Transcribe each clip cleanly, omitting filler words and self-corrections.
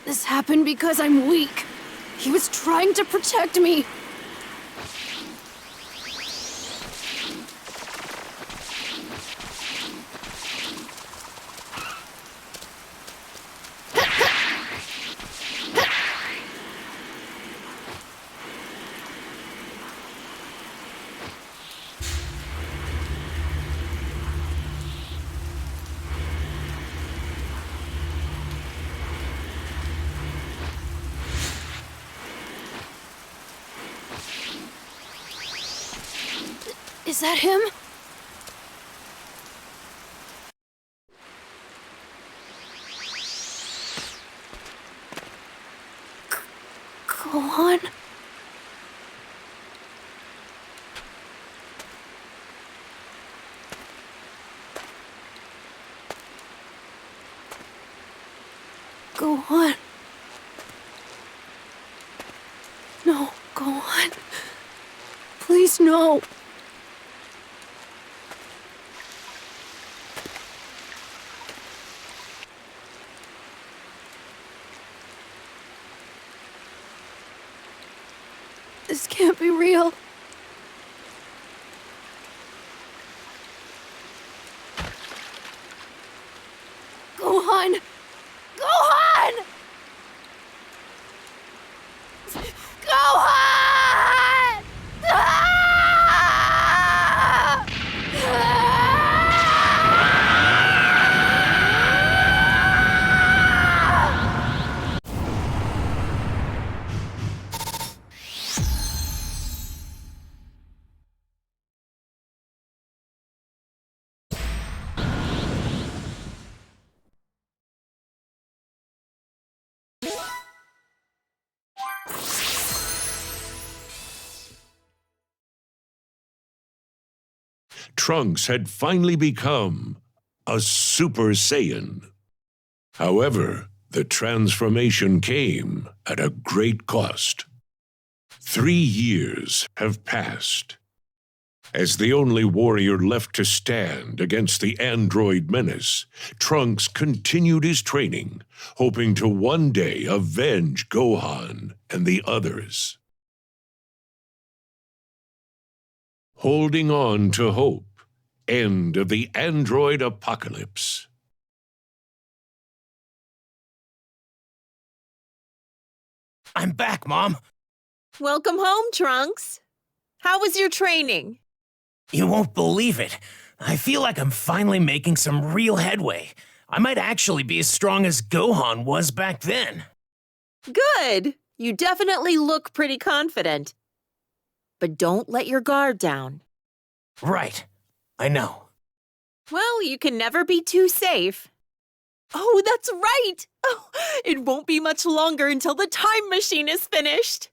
This happened because I'm weak. He was trying to protect me. Is that him? Gohan? Gohan. No, Gohan. Please, no. This can't be real. Gohan! Gohan! Gohan! Ah! Trunks had finally become a Super Saiyan. However, the transformation came at a great cost. 3 years have passed. As the only warrior left to stand against the android menace, Trunks continued his training, hoping to one day avenge Gohan and the others. Holding on to hope. End of the android apocalypse. I'm back, Mom. Welcome home, Trunks. How was your training? You won't believe it. I feel like I'm finally making some real headway. I might actually be as strong as Gohan was back then. Good. You definitely look pretty confident. But don't let your guard down. Right. I know. Well, you can never be too safe. Oh, that's right! Oh, it won't be much longer until the time machine is finished.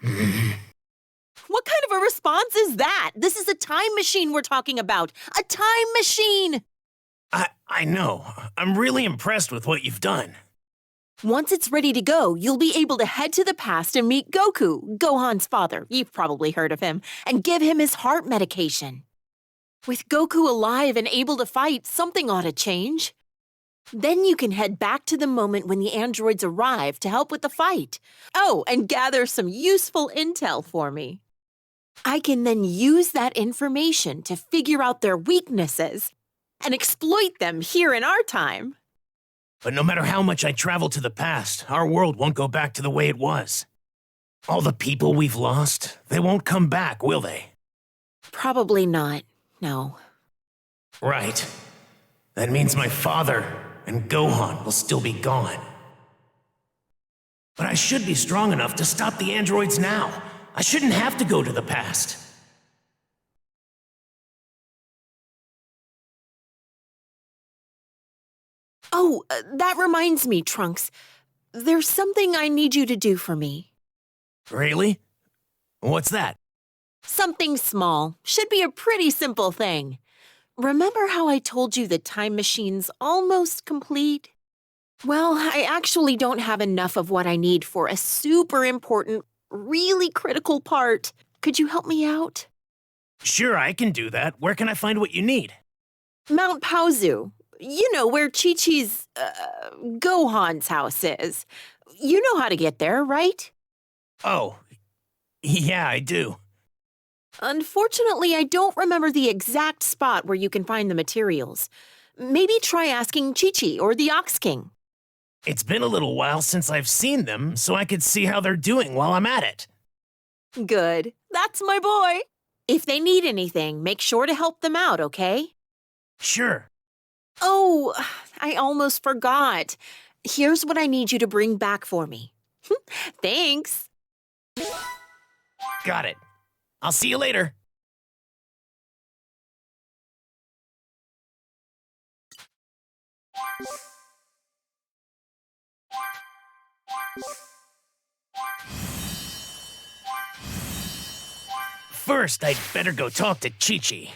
What kind of a response is that? This is a time machine we're talking about. A time machine! I know. I'm really impressed with what you've done. Once it's ready to go, you'll be able to head to the past and meet Goku, Gohan's father. You've probably heard of him. And give him his heart medication. With Goku alive and able to fight, something ought to change. Then you can head back to the moment when the androids arrive to help with the fight. Oh, and gather some useful intel for me. I can then use that information to figure out their weaknesses and exploit them here in our time. But no matter how much I travel to the past, our world won't go back to the way it was. All the people we've lost, they won't come back, will they? Probably not, no. Right. That means my father and Gohan will still be gone. But I should be strong enough to stop the androids now. I shouldn't have to go to the past. Oh, that reminds me, Trunks. There's something I need you to do for me. Really? What's that? Something small. Should be a pretty simple thing. Remember how I told you the time machine's almost complete? Well, I actually don't have enough of what I need for a super important, really critical part. Could you help me out? Sure, I can do that. Where can I find what you need? Mount Paozu. You know, where Chi-Chi's, Gohan's house is. You know how to get there, right? Oh, yeah, I do. Unfortunately, I don't remember the exact spot where you can find the materials. Maybe try asking Chi-Chi or the Ox King. It's been a little while since I've seen them, so I could see how they're doing while I'm at it. Good. That's my boy. If they need anything, make sure to help them out, okay? Sure. Oh, I almost forgot. Here's what I need you to bring back for me. Thanks. Got it. I'll see you later. First, I'd better go talk to Chi-Chi.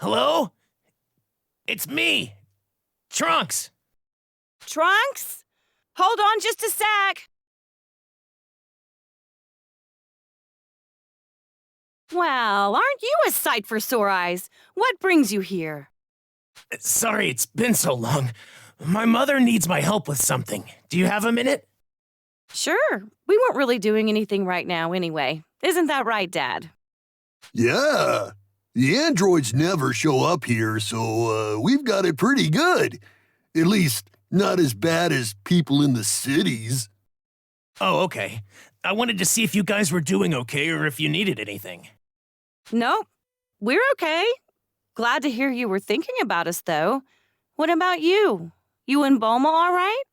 Hello? It's me, Trunks. Trunks? Hold on just a sec. Well, aren't you a sight for sore eyes? What brings you here? Sorry it's been so long. My mother needs my help with something. Do you have a minute? Sure. We weren't really doing anything right now anyway. Isn't that right, Dad? Yeah. The androids never show up here, so we've got it pretty good. At least, not as bad as people in the cities. Oh, okay. I wanted to see if you guys were doing okay or if you needed anything. Nope. We're okay. Glad to hear you were thinking about us, though. What about you? You and Bulma all right?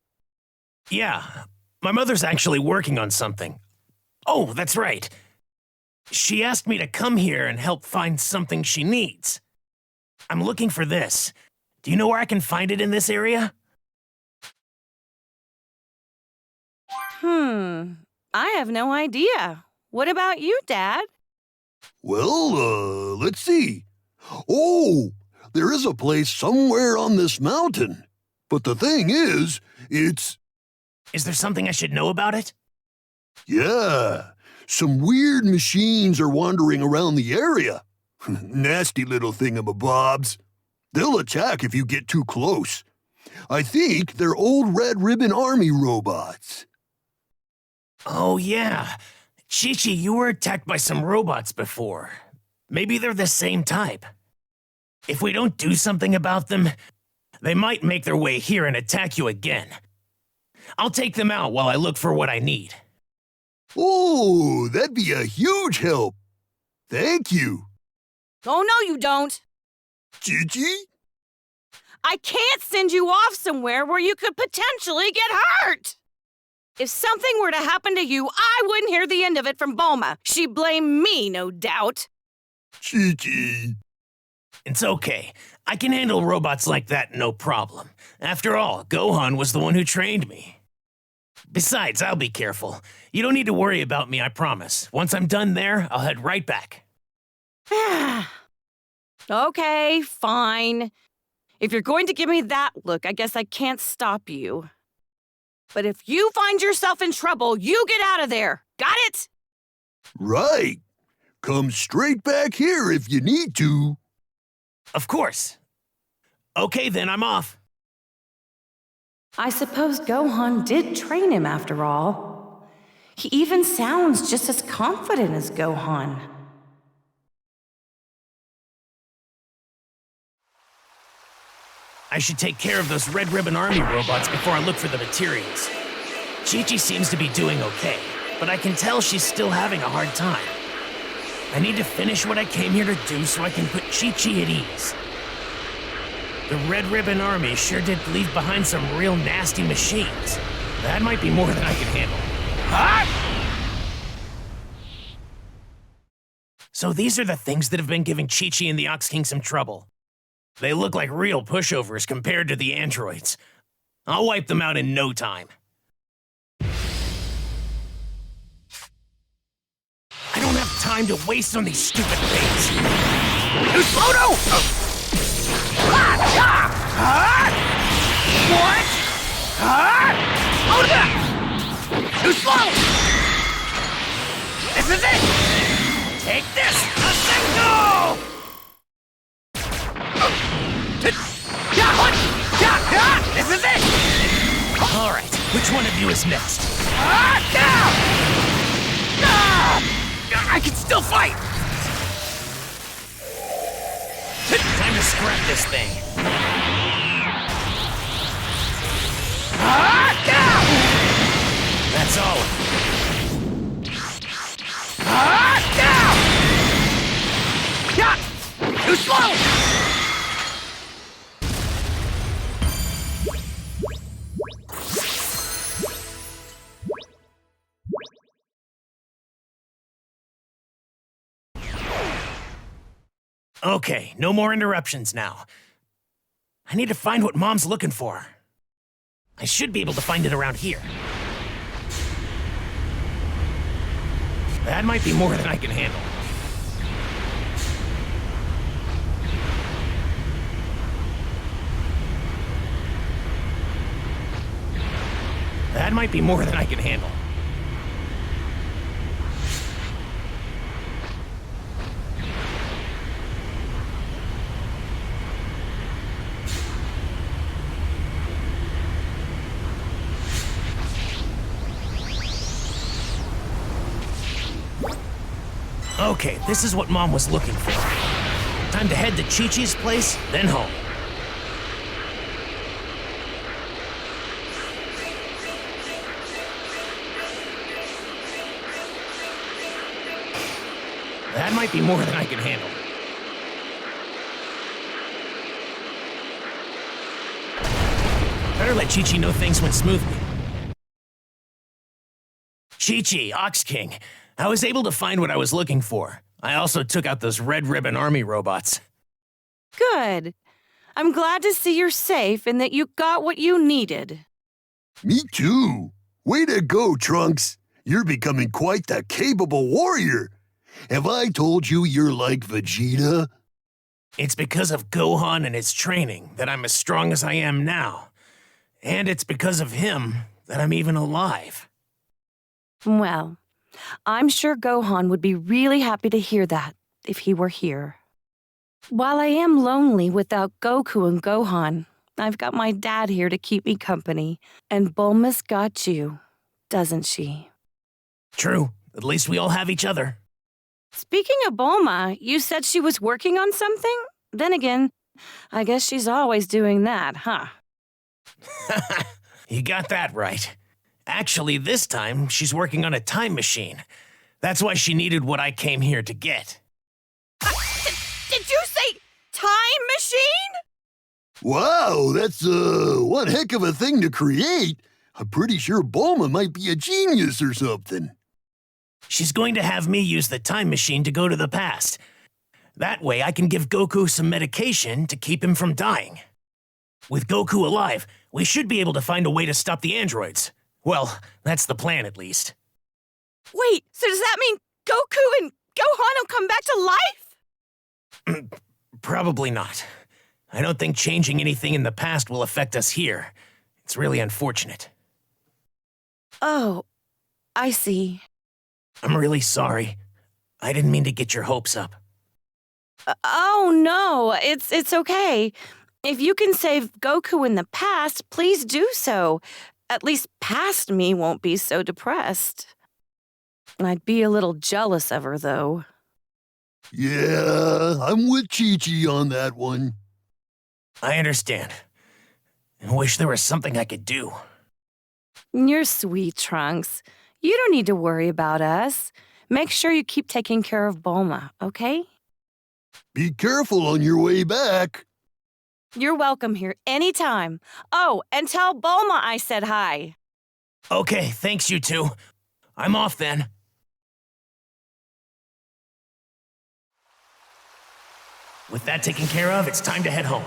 Yeah, my mother's actually working on something. Oh, that's right. She asked me to come here and help find something she needs. I'm looking for this. Do you know where I can find it in this area? I have no idea. What about you, Dad? Well, let's see. Oh, there is a place somewhere on this mountain. But the thing is, it's... Is there something I should know about it? Yeah, some weird machines are wandering around the area. Nasty little thingamabobs. They'll attack if you get too close. I think they're old Red Ribbon Army robots. Oh, yeah. Chi-Chi, you were attacked by some robots before. Maybe they're the same type. If we don't do something about them, they might make their way here and attack you again. I'll take them out while I look for what I need. Oh, that'd be a huge help. Thank you. Oh, no, you don't. Chi-Chi? I can't send you off somewhere where you could potentially get hurt. If something were to happen to you, I wouldn't hear the end of it from Bulma. She'd blame me, no doubt. Chi-Chi. It's okay. I can handle robots like that, no problem. After all, Gohan was the one who trained me. Besides, I'll be careful. You don't need to worry about me, I promise. Once I'm done there, I'll head right back. Okay, fine. If you're going to give me that look, I guess I can't stop you. But if you find yourself in trouble, you get out of there. Got it? Right. Come straight back here if you need to. Of course. Okay, then I'm off. I suppose Gohan did train him after all. He even sounds just as confident as Gohan. I should take care of those Red Ribbon Army robots before I look for the materials. Chi-Chi seems to be doing okay, but I can tell she's still having a hard time. I need to finish what I came here to do so I can put Chi-Chi at ease. The Red Ribbon Army sure did leave behind some real nasty machines. That might be more than I can handle. Ah! So these are the things that have been giving Chi-Chi and the Ox King some trouble. They look like real pushovers compared to the androids. I'll wipe them out in no time. I don't have time to waste on these stupid things. Photo! What? Too slow! This is it! Take this! A signal! This is it! Alright, which one of you is next? I can still fight! Time to scrap this thing. That's all of it. Too slow! Okay, no more interruptions now. I need to find what Mom's looking for. I should be able to find it around here. That might be more than I can handle. That might be more than I can handle. Okay, this is what Mom was looking for. Time to head to Chi-Chi's place, then home. That might be more than I can handle. Better let Chi-Chi know things went smoothly. Chi-Chi, Ox King. I was able to find what I was looking for. I also took out those Red Ribbon Army robots. Good. I'm glad to see you're safe and that you got what you needed. Me too. Way to go, Trunks. You're becoming quite the capable warrior. Have I told you you're like Vegeta? It's because of Gohan and his training that I'm as strong as I am now. And it's because of him that I'm even alive. Well, I'm sure Gohan would be really happy to hear that if he were here. While I am lonely without Goku and Gohan, I've got my dad here to keep me company. And Bulma's got you, doesn't she? True. At least we all have each other. Speaking of Bulma, you said she was working on something? Then again, I guess she's always doing that, huh? You got that right. Actually, this time, she's working on a time machine. That's why she needed what I came here to get. Did you say time machine? Wow, that's one heck of a thing to create. I'm pretty sure Bulma might be a genius or something. She's going to have me use the time machine to go to the past. That way, I can give Goku some medication to keep him from dying. With Goku alive, we should be able to find a way to stop the androids. Well, that's the plan at least. Wait, so does that mean Goku and Gohan will come back to life? Probably not. I don't think changing anything in the past will affect us here. It's really unfortunate. Oh, I see. I'm really sorry. I didn't mean to get your hopes up. Oh, no, it's okay. If you can save Goku in the past, please do so. At least past me won't be so depressed. I'd be a little jealous of her, though. Yeah, I'm with Chi-Chi on that one. I understand. I wish there was something I could do. You're sweet, Trunks. You don't need to worry about us. Make sure you keep taking care of Bulma, okay? Be careful on your way back. You're welcome here anytime. Oh, and tell Bulma I said hi. Okay, thanks you two. I'm off then. With that taken care of, it's time to head home.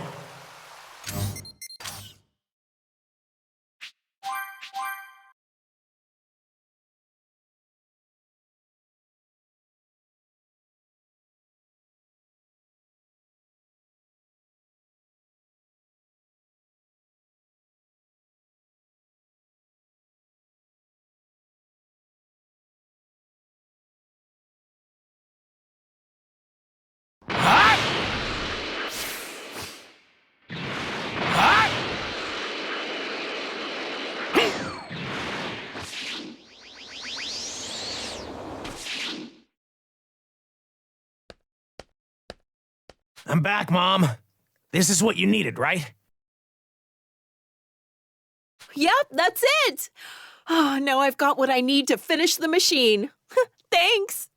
I'm back, Mom. This is what you needed, right? Yep, that's it. Oh, now I've got what I need to finish the machine. Thanks.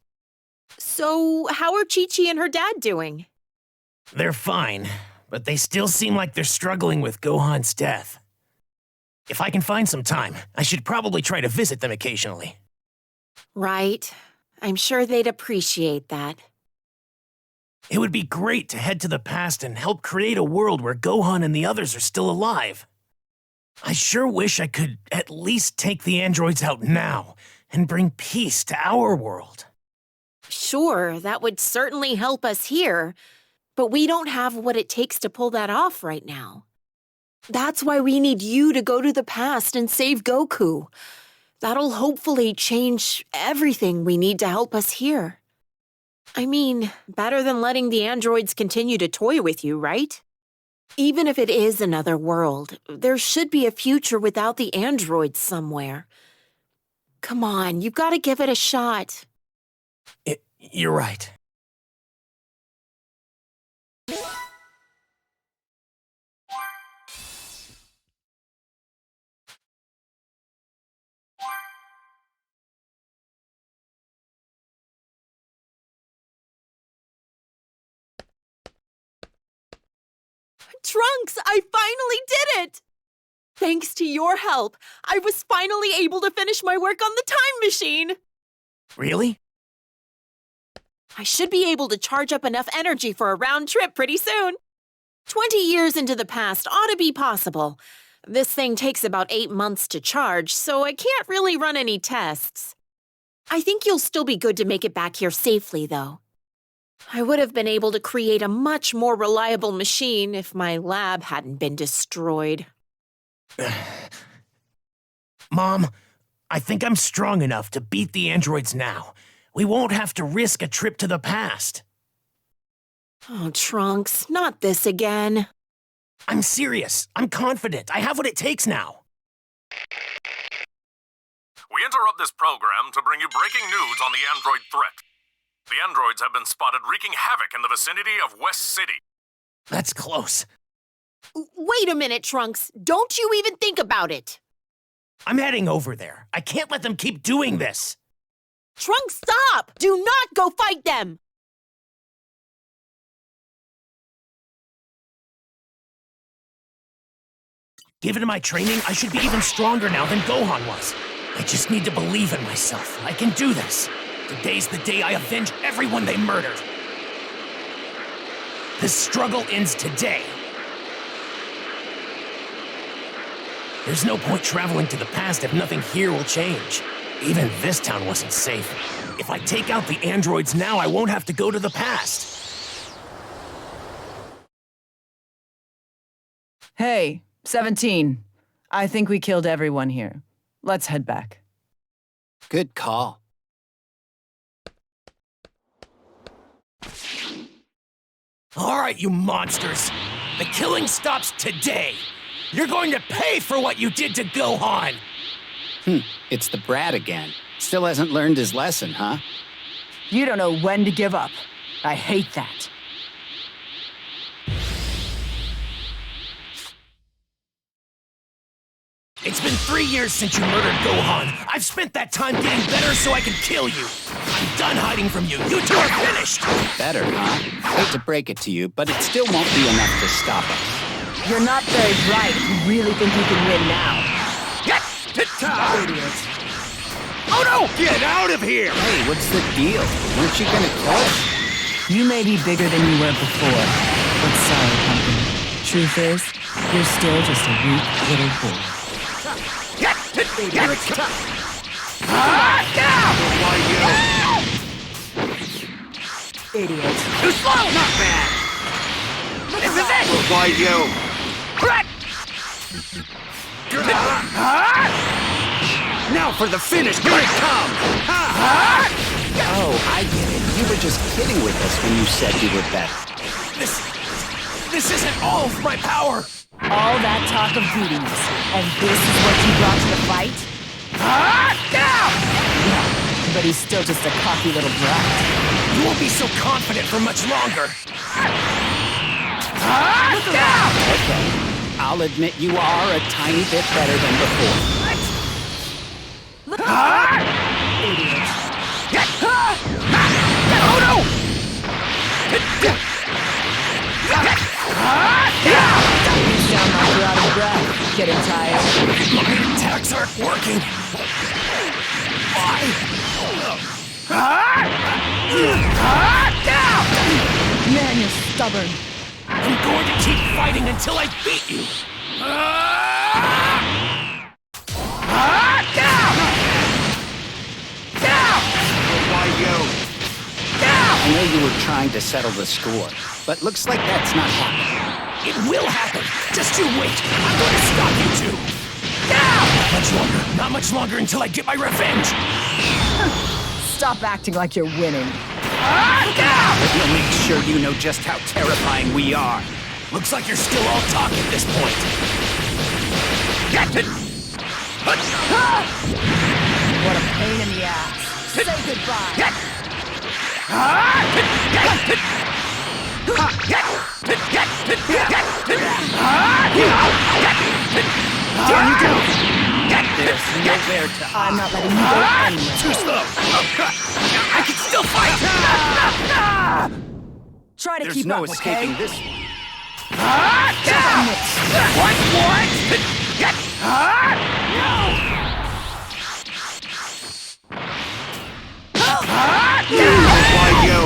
So, how are Chi-Chi and her dad doing? They're fine, but they still seem like they're struggling with Gohan's death. If I can find some time, I should probably try to visit them occasionally. Right. I'm sure they'd appreciate that. It would be great to head to the past and help create a world where Gohan and the others are still alive. I sure wish I could at least take the androids out now and bring peace to our world. Sure, that would certainly help us here, but we don't have what it takes to pull that off right now. That's why we need you to go to the past and save Goku. That'll hopefully change everything we need to help us here. I mean, better than letting the androids continue to toy with you, right? Even if it is another world, there should be a future without the androids somewhere. Come on, you've got to give it a shot. You're right. Trunks, I finally did it! Thanks to your help, I was finally able to finish my work on the time machine. Really? I should be able to charge up enough energy for a round trip pretty soon. 20 years into the past ought to be possible. This thing takes about 8 months to charge, so I can't really run any tests. I think you'll still be good to make it back here safely, though. I would have been able to create a much more reliable machine if my lab hadn't been destroyed. Mom, I think I'm strong enough to beat the androids now. We won't have to risk a trip to the past. Oh, Trunks, not this again. I'm serious. I'm confident. I have what it takes now. We interrupt this program to bring you breaking news on the android threat. The androids have been spotted wreaking havoc in the vicinity of West City. That's close. Wait a minute, Trunks. Don't you even think about it. I'm heading over there. I can't let them keep doing this. Trunks, stop! Do not go fight them! Given my training, I should be even stronger now than Gohan was. I just need to believe in myself. I can do this. Today's the day I avenge everyone they murdered. This struggle ends today. There's no point traveling to the past if nothing here will change. Even this town wasn't safe. If I take out the androids now, I won't have to go to the past. Hey, 17. I think we killed everyone here. Let's head back. Good call. All right, you monsters. The killing stops today. You're going to pay for what you did to Gohan. It's the brat again. Still hasn't learned his lesson, huh? You don't know when to give up. I hate that. It's been 3 years since you murdered Gohan. I've spent that time getting better so I can kill you. I'm done hiding from you. You two are finished. Better, huh? Hate to break it to you, but it still won't be enough to stop us. You're not very bright if you really think you can win now. Idiot. Oh no! Get out of here! Hey, what's the deal? Weren't you gonna kill us? You may be bigger than you were before, but sorry, Pumpkin. Truth is, you're still just a weak little boy. Idiot. Too slow! Not bad! This is it! Why you? Now for the finish! Here it comes! Oh, I get it. You were just kidding with us when you said you were better. This isn't all of my power! All that talk of beatings, and this is what you brought to the fight? Yeah, but he's still just a cocky little brat. You won't be so confident for much longer! Okay, I'll admit you are a tiny bit better than before. Idiot. Oh no! You sound like you're out of breath. Getting tired. My attacks aren't working! Why? Man, you're stubborn. I'm going to keep fighting until I beat you! Why you? I know you were trying to settle the score, but looks like that's not happening. It will happen! Just you wait! I'm going to stop you two! Not much longer. Not much longer until I get my revenge! Stop acting like you're winning. We'll make sure you know just how terrifying we are. Looks like you're still all talk at this point. What a pain in the ass. Say goodbye. Down you go! There's nowhere to I'm not letting you go anywhere. Too slow! I can still fight! Try to There's keep no up, escaping okay? this. Why you?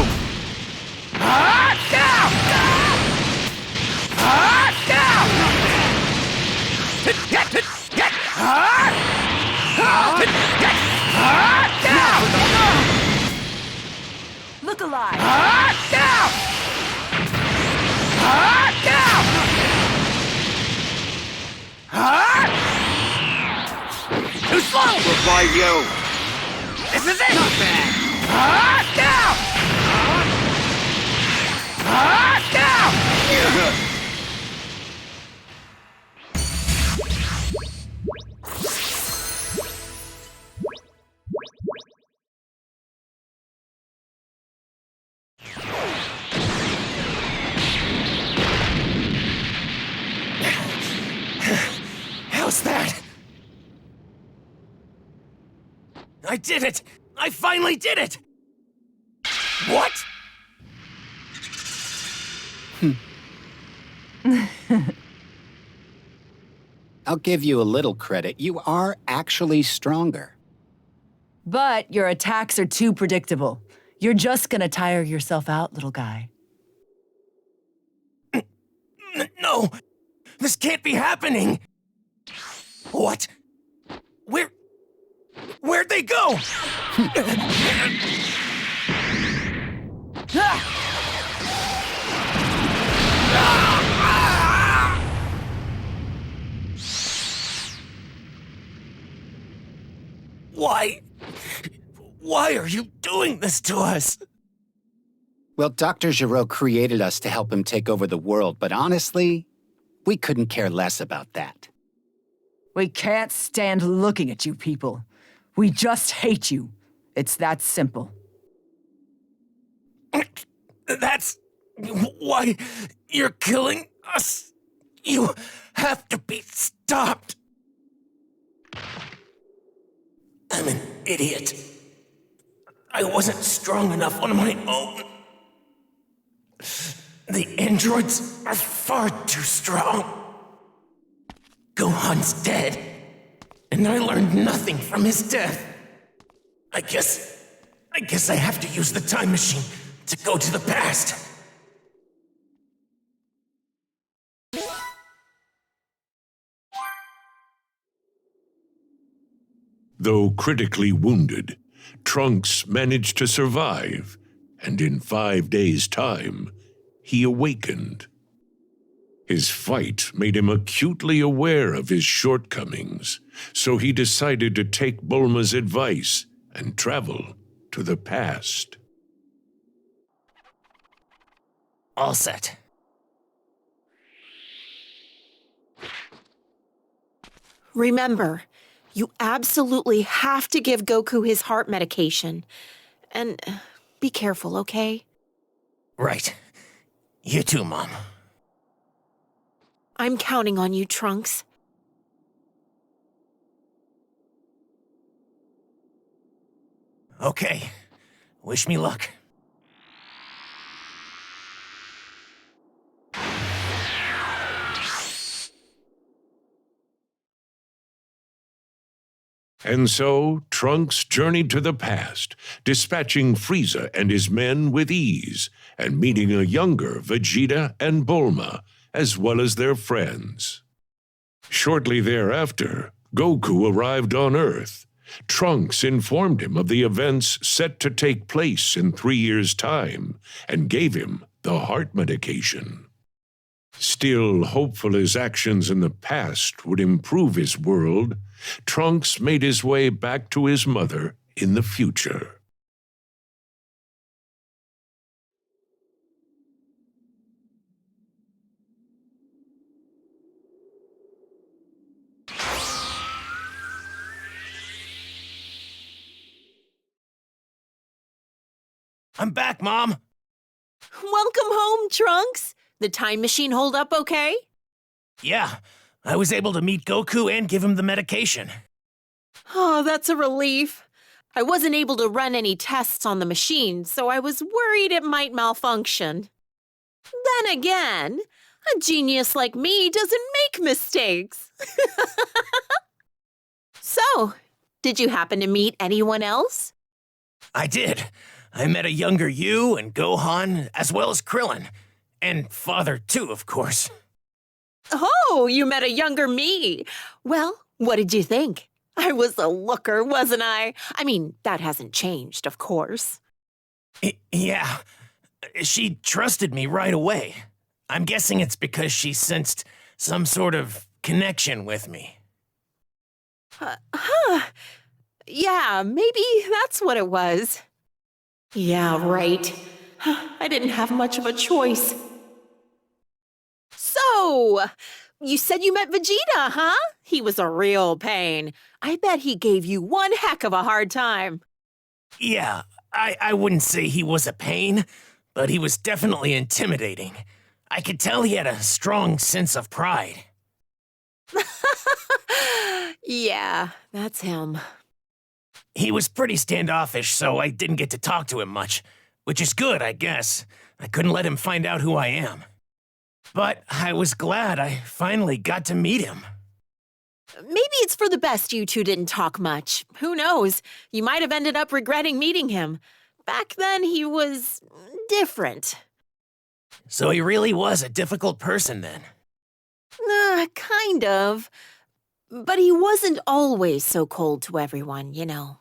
Look alive. Too slow! Why you? This is it! Not bad! I did it! I finally did it! What? I'll give you a little credit. You are actually stronger. But your attacks are too predictable. You're just gonna tire yourself out, little guy. No! This can't be happening! What? Where'd they go? Why are you doing this to us? Well, Dr. Giraud created us to help him take over the world, but honestly, we couldn't care less about that. We can't stand looking at you people. We just hate you. It's that simple. That's why you're killing us. You have to be stopped. I'm an idiot. I wasn't strong enough on my own. The androids are far too strong. Gohan's dead, and I learned nothing from his death. I guess I have to use the time machine to go to the past. Though critically wounded, Trunks managed to survive, and in 5 days' time, he awakened. His fight made him acutely aware of his shortcomings, so he decided to take Bulma's advice and travel to the past. All set. Remember, you absolutely have to give Goku his heart medication. And be careful, okay? Right. You too, Mom. I'm counting on you, Trunks. Okay. Wish me luck. And so, Trunks journeyed to the past, dispatching Frieza and his men with ease, and meeting a younger Vegeta and Bulma, as well as their friends. Shortly thereafter, Goku arrived on Earth. Trunks informed him of the events set to take place in 3 years' time, and gave him the heart medication. Still hopeful his actions in the past would improve his world, Trunks made his way back to his mother in the future. I'm back, Mom. Welcome home, Trunks. The time machine hold up okay? Yeah, I was able to meet Goku and give him the medication. Oh, that's a relief. I wasn't able to run any tests on the machine, so I was worried it might malfunction. Then again, a genius like me doesn't make mistakes. So, did you happen to meet anyone else? I did. I met a younger you and Gohan, as well as Krillin. And Father, too, of course. Oh, you met a younger me. Well, what did you think? I was a looker, wasn't I? I mean, that hasn't changed, of course. Yeah. She trusted me right away. I'm guessing it's because she sensed some sort of connection with me. Yeah, maybe that's what it was. Yeah, right. I didn't have much of a choice. So, you said you met Vegeta, huh? He was a real pain. I bet he gave you one heck of a hard time. Yeah, I wouldn't say he was a pain, but he was definitely intimidating. I could tell he had a strong sense of pride. Yeah, that's him. He was pretty standoffish, so I didn't get to talk to him much, which is good, I guess. I couldn't let him find out who I am. But I was glad I finally got to meet him. Maybe it's for the best you two didn't talk much. Who knows? You might have ended up regretting meeting him. Back then, he was different. So he really was a difficult person then. Kind of. But he wasn't always so cold to everyone, you know.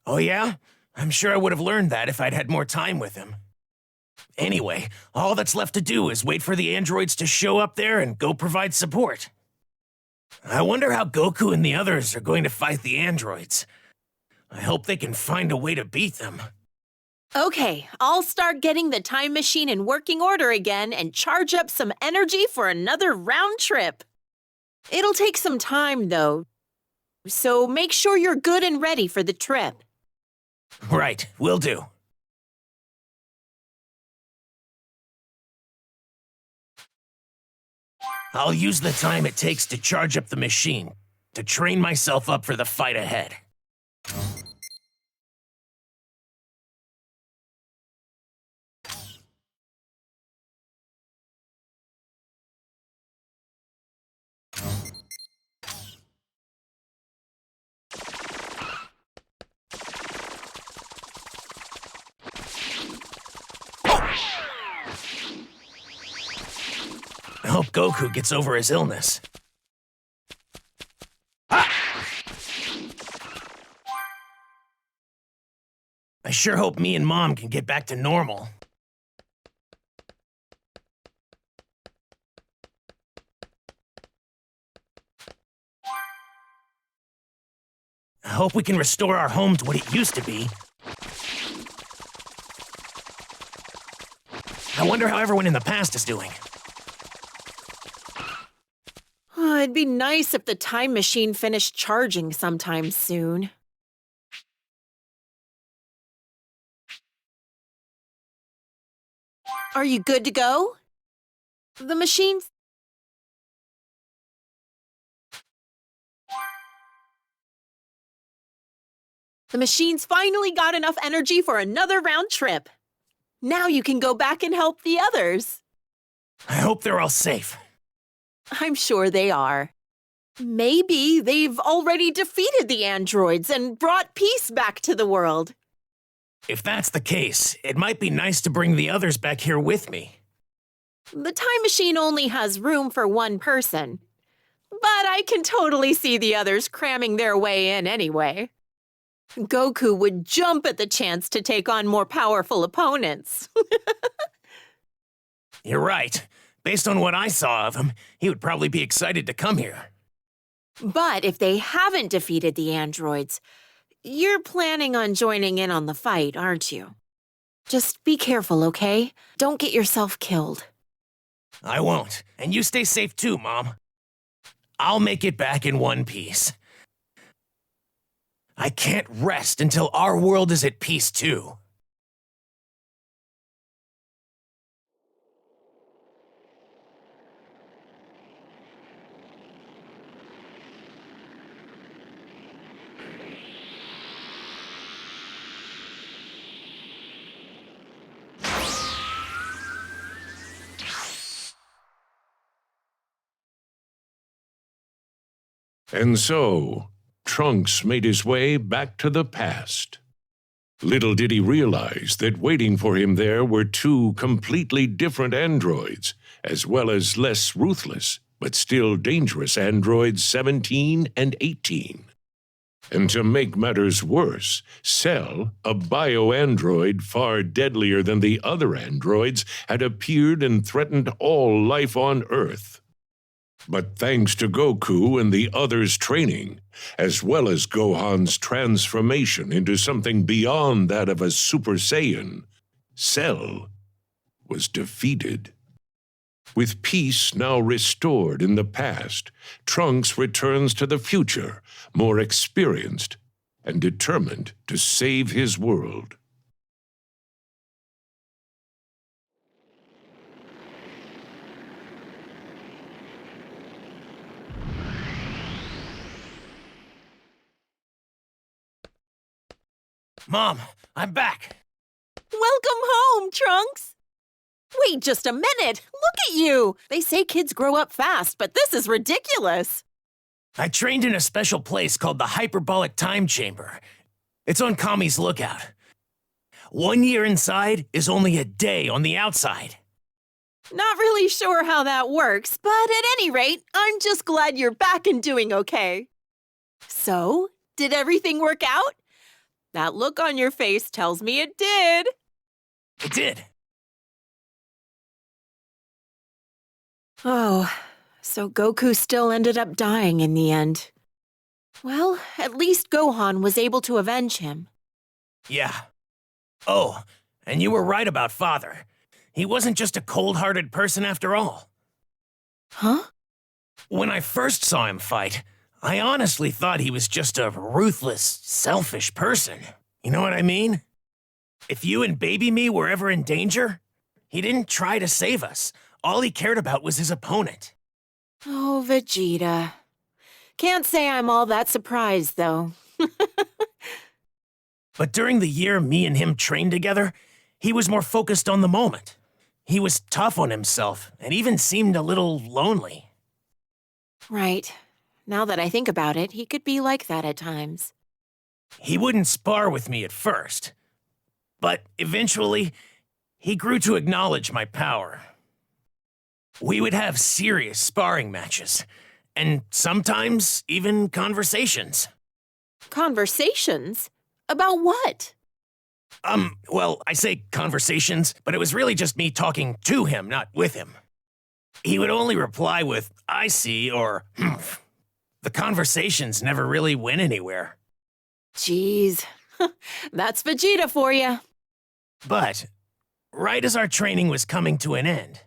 Oh yeah? I'm sure I would have learned that if I'd had more time with him. Anyway, all that's left to do is wait for the androids to show up there and go provide support. I wonder how Goku and the others are going to fight the androids. I hope they can find a way to beat them. Okay, I'll start getting the time machine in working order again and charge up some energy for another round trip. It'll take some time, though, so make sure you're good and ready for the trip. Right, will do. I'll use the time it takes to charge up the machine to train myself up for the fight ahead. I hope Goku gets over his illness. I sure hope me and Mom can get back to normal. I hope we can restore our home to what it used to be. I wonder how everyone in the past is doing. It'd be nice if the time machine finished charging sometime soon. Are you good to go? The machine's... The machine's finally got enough energy for another round trip. Now you can go back and help the others. I hope they're all safe. I'm sure they are. Maybe they've already defeated the androids and brought peace back to the world. If that's the case, it might be nice to bring the others back here with me. The time machine only has room for one person. But I can totally see the others cramming their way in anyway. Goku would jump at the chance to take on more powerful opponents. You're right. Based on what I saw of him, he would probably be excited to come here. But if they haven't defeated the androids, you're planning on joining in on the fight, aren't you? Just be careful, okay? Don't get yourself killed. I won't. And you stay safe too, Mom. I'll make it back in one piece. I can't rest until our world is at peace too. And so, Trunks made his way back to the past. Little did he realize that waiting for him there were two completely different androids, as well as less ruthless, but still dangerous androids 17 and 18. And to make matters worse, Cell, a bio-android far deadlier than the other androids, had appeared and threatened all life on Earth. But thanks to Goku and the others' training, as well as Gohan's transformation into something beyond that of a Super Saiyan, Cell was defeated. With peace now restored in the past, Trunks returns to the future, more experienced and determined to save his world. Mom, I'm back. Welcome home, Trunks! Wait just a minute! Look at you! They say kids grow up fast, but this is ridiculous. I trained in a special place called the Hyperbolic Time Chamber. It's on Kami's lookout. 1 year inside is only a day on the outside. Not really sure how that works, but at any rate, I'm just glad you're back and doing okay. So, did everything work out? That look on your face tells me it did. It did. Oh, so Goku still ended up dying in the end. Well, at least Gohan was able to avenge him. Yeah. Oh, and you were right about Father. He wasn't just a cold-hearted person after all. Huh? When I first saw him fight, I honestly thought he was just a ruthless, selfish person. You know what I mean? If you and baby me were ever in danger, he didn't try to save us. All he cared about was his opponent. Oh, Vegeta. Can't say I'm all that surprised, though. But during the year me and him trained together, he was more focused on the moment. He was tough on himself and even seemed a little lonely. Right. Now that I think about it, he could be like that at times. He wouldn't spar with me at first, but eventually, he grew to acknowledge my power. We would have serious sparring matches, and sometimes even conversations. Conversations? About what? Well, I say conversations, but it was really just me talking to him, not with him. He would only reply with, "I see," or "Humph." The conversations never really went anywhere. Jeez. That's Vegeta for you. But, right as our training was coming to an end,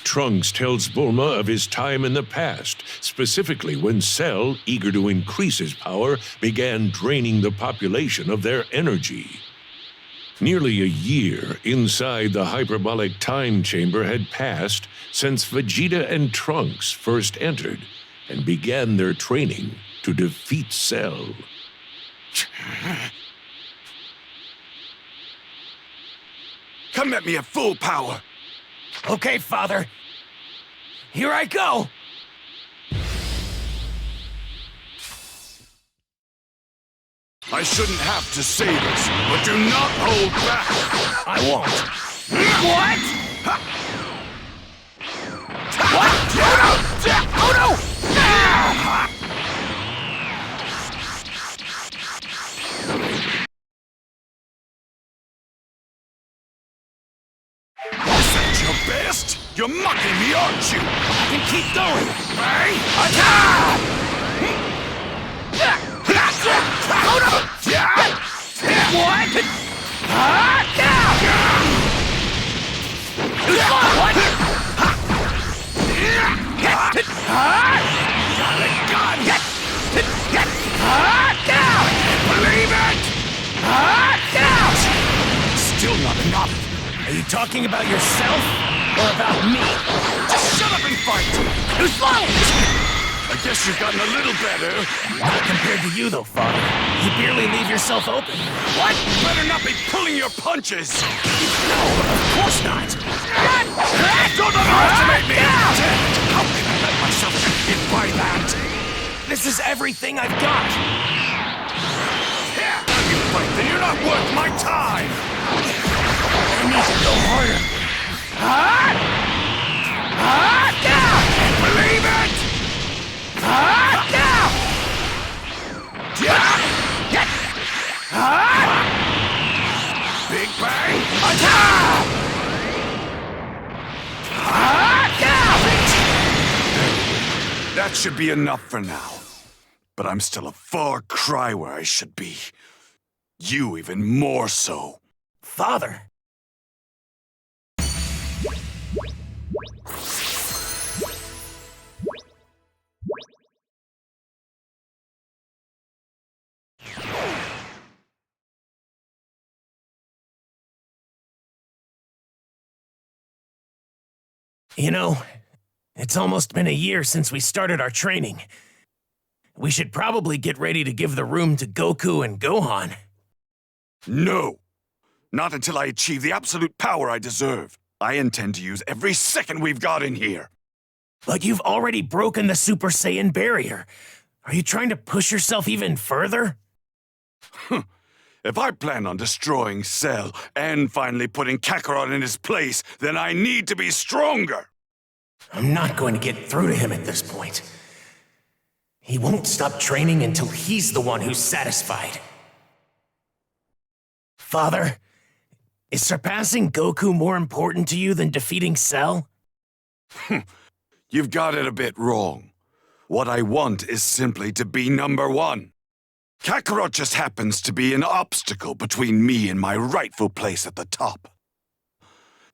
Trunks tells Bulma of his time in the past, specifically when Cell, eager to increase his power, began draining the population of their energy. Nearly a year inside the hyperbolic time chamber had passed since Vegeta and Trunks first entered and began their training to defeat Cell. Come at me at full power. okay, Father, here I go! I shouldn't have to say this, but do not hold back. I won't. What? Oh no! Isn't your best? You're mocking me, aren't you? I can keep going. Hey, attack! Oh no! What? What? Believe it! Still not enough. Are you talking about yourself or about me? Just shut up and fight! Too slow! I guess you've gotten a little better. Not compared to you, though, Father. You barely leave yourself open. What? Better not be pulling your punches! No, of course not. Don't underestimate me! How can I let myself get hit by that? This is everything I've got. Yeah, you fight, then you're not worth my time! I need to go harder. Believe it! Big Bang attack! That should be enough for now. But I'm still a far cry where I should be. You even more so. Father. You know, it's almost been a year since we started our training. We should probably get ready to give the room to Goku and Gohan. No! Not until I achieve the absolute power I deserve. I intend to use every second we've got in here. But you've already broken the Super Saiyan barrier. Are you trying to push yourself even further? If I plan on destroying Cell and finally putting Kakarot in his place, then I need to be stronger. I'm not going to get through to him at this point. He won't stop training until he's the one who's satisfied. Father, is surpassing Goku more important to you than defeating Cell? You've got it a bit wrong. What I want is simply to be number one. Kakarot just happens to be an obstacle between me and my rightful place at the top.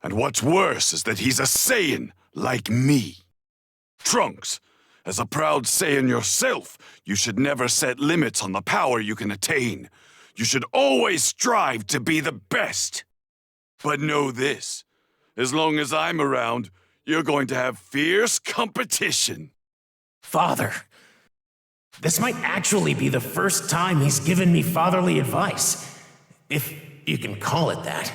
And what's worse is that he's a Saiyan, like me. Trunks, as a proud Saiyan yourself, you should never set limits on the power you can attain. You should always strive to be the best. But know this, as long as I'm around, you're going to have fierce competition. Father, this might actually be the first time he's given me fatherly advice, if you can call it that.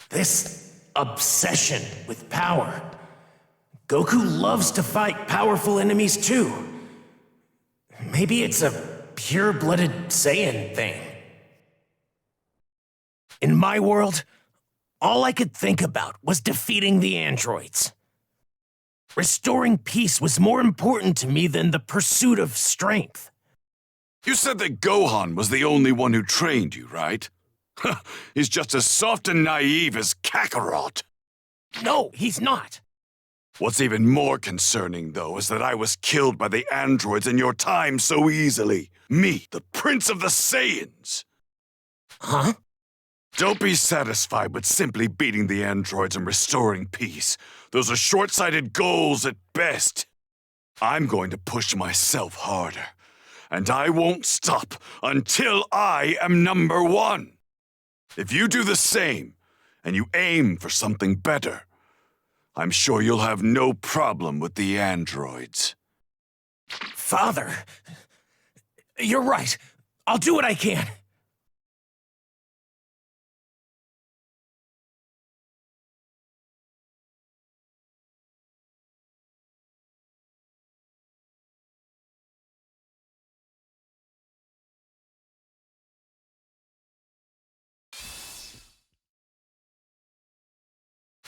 This obsession with power. Goku loves to fight powerful enemies too. Maybe it's a pure-blooded Saiyan thing. In my world, all I could think about was defeating the androids. Restoring peace was more important to me than the pursuit of strength. You said that Gohan was the only one who trained you, right? He's just as soft and naive as Kakarot. No, he's not. What's even more concerning, though, is that I was killed by the androids in your time so easily. Me, the Prince of the Saiyans. Huh? Don't be satisfied with simply beating the androids and restoring peace. Those are short-sighted goals at best. I'm going to push myself harder, and I won't stop until I am number one. If you do the same, and you aim for something better, I'm sure you'll have no problem with the androids. Father, you're right. I'll do what I can.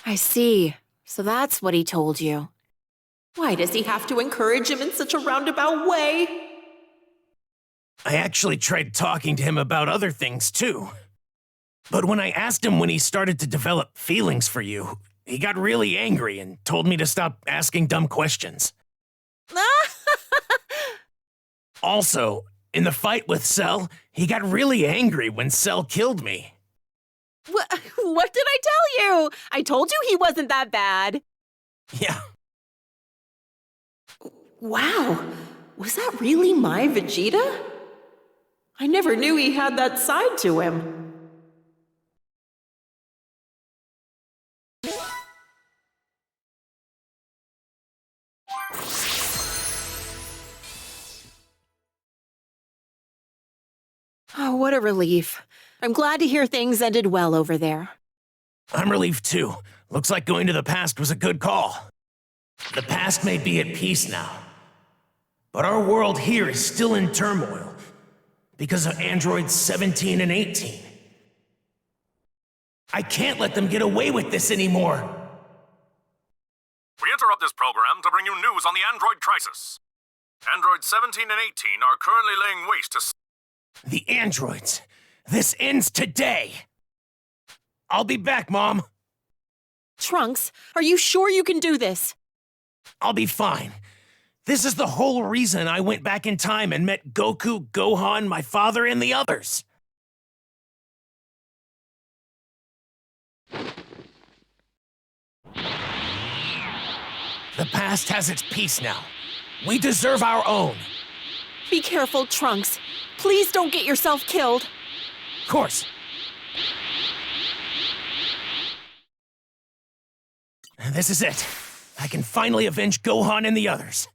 I see. So that's what he told you. Why does he have to encourage him in such a roundabout way? I actually tried talking to him about other things too. But when I asked him when he started to develop feelings for you, he got really angry and told me to stop asking dumb questions. Also, in the fight with Cell, he got really angry when Cell killed me. What did I tell you? I told you he wasn't that bad. Yeah. Wow, was that really my Vegeta? I never knew he had that side to him. Oh, what a relief. I'm glad to hear things ended well over there. I'm relieved too. Looks like going to the past was a good call. The past may be at peace now, but our world here is still in turmoil because of androids 17 and 18. I can't let them get away with this anymore. We interrupt this program to bring you news on the android crisis. Androids 17 and 18 are currently laying waste to... The androids. This ends today. I'll be back, Mom. Trunks, are you sure you can do this? I'll be fine. This is the whole reason I went back in time and met Goku, Gohan, my father, and the others. The past has its peace now. We deserve our own. Be careful, Trunks. Please don't get yourself killed. Of course. This is it. I can finally avenge Gohan and the others.